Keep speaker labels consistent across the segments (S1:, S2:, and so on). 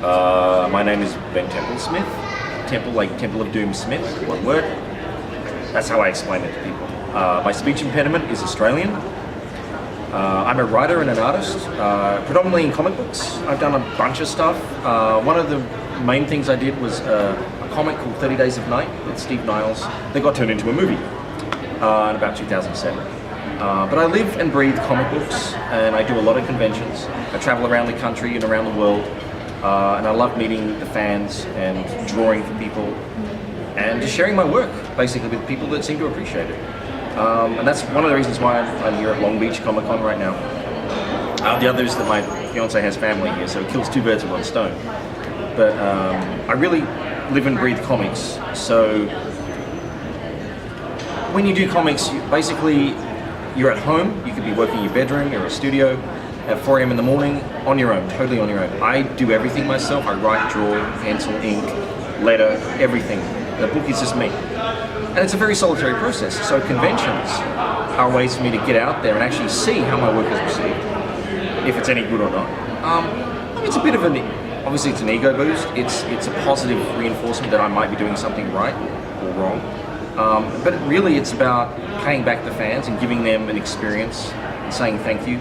S1: My name is Ben Temple Smith. Temple, like Temple of Doom Smith, one word. That's how I explain it to people. My speech impediment is Australian. I'm a writer and an artist, predominantly in comic books. I've done a bunch of stuff. One of the main things I did was a comic called 30 Days of Night with Steve Niles that got turned into a movie in about 2007. But I live and breathe comic books, and I do a lot of conventions. I travel around the country and around the world, and I love meeting the fans and drawing for people and just sharing my work, basically, with people that seem to appreciate it. And that's one of the reasons why I'm here at Long Beach Comic Con right now. The other is that my fiance has family here, so it kills two birds with one stone. But I really live and breathe comics, so when you do comics, you're at home. You could be working in your bedroom or a studio at 4 a.m. in the morning on your own, totally on your own. I do everything myself. I write, draw, pencil, ink, letter, everything. The book is just me. And it's a very solitary process. So conventions are ways for me to get out there and actually see how my work is received, if it's any good or not. It's a bit of obviously it's an ego boost. It's a positive reinforcement that I might be doing something right or wrong. But really it's about paying back the fans and giving them an experience and saying thank you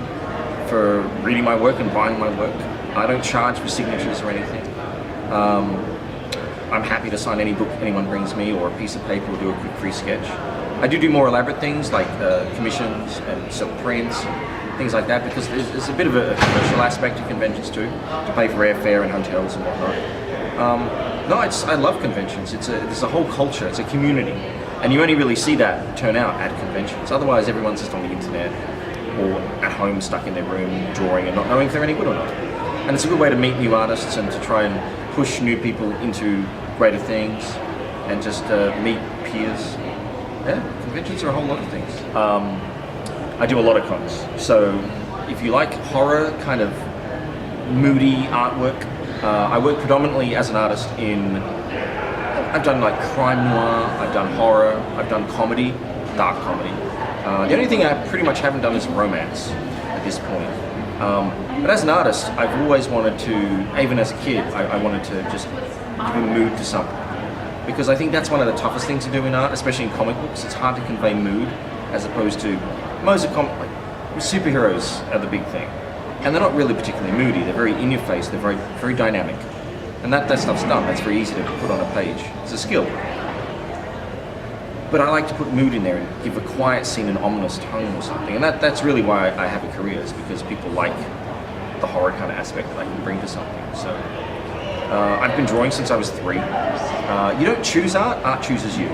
S1: for reading my work and buying my work. I don't charge for signatures or anything. I'm happy to sign any book anyone brings me, or a piece of paper, or do a quick free sketch. I do more elaborate things like commissions and silk prints, things like that, because there's a bit of a commercial aspect to conventions too, to pay for airfare and hotels and whatnot. I love conventions. It's a whole culture. It's a community, and you only really see that turn out at conventions. Otherwise, everyone's just on the internet or at home, stuck in their room, drawing and not knowing if they're any good or not. And it's a good way to meet new artists and to try and push new people into greater things and just meet peers. Yeah, conventions are a whole lot of things. I do a lot of cons. So if you like horror, kind of moody artwork, I work predominantly as an artist I've done like crime noir, I've done horror, I've done comedy, dark comedy. The only thing I pretty much haven't done is romance at this point. But as an artist, I've always wanted to, even as a kid, I wanted to just give a mood to something. Because I think that's one of the toughest things to do in art, especially in comic books. It's hard to convey mood, as opposed to most of superheroes are the big thing. And they're not really particularly moody, they're very in your face, they're very, very dynamic. And that stuff's done, that's very easy to put on a page. It's a skill. But I like to put mood in there and give a quiet scene an ominous tone or something. And that's really why I have a career, is because people like the horror kind of aspect that I can bring to something. So I've been drawing since I was 3. You don't choose art, art chooses you.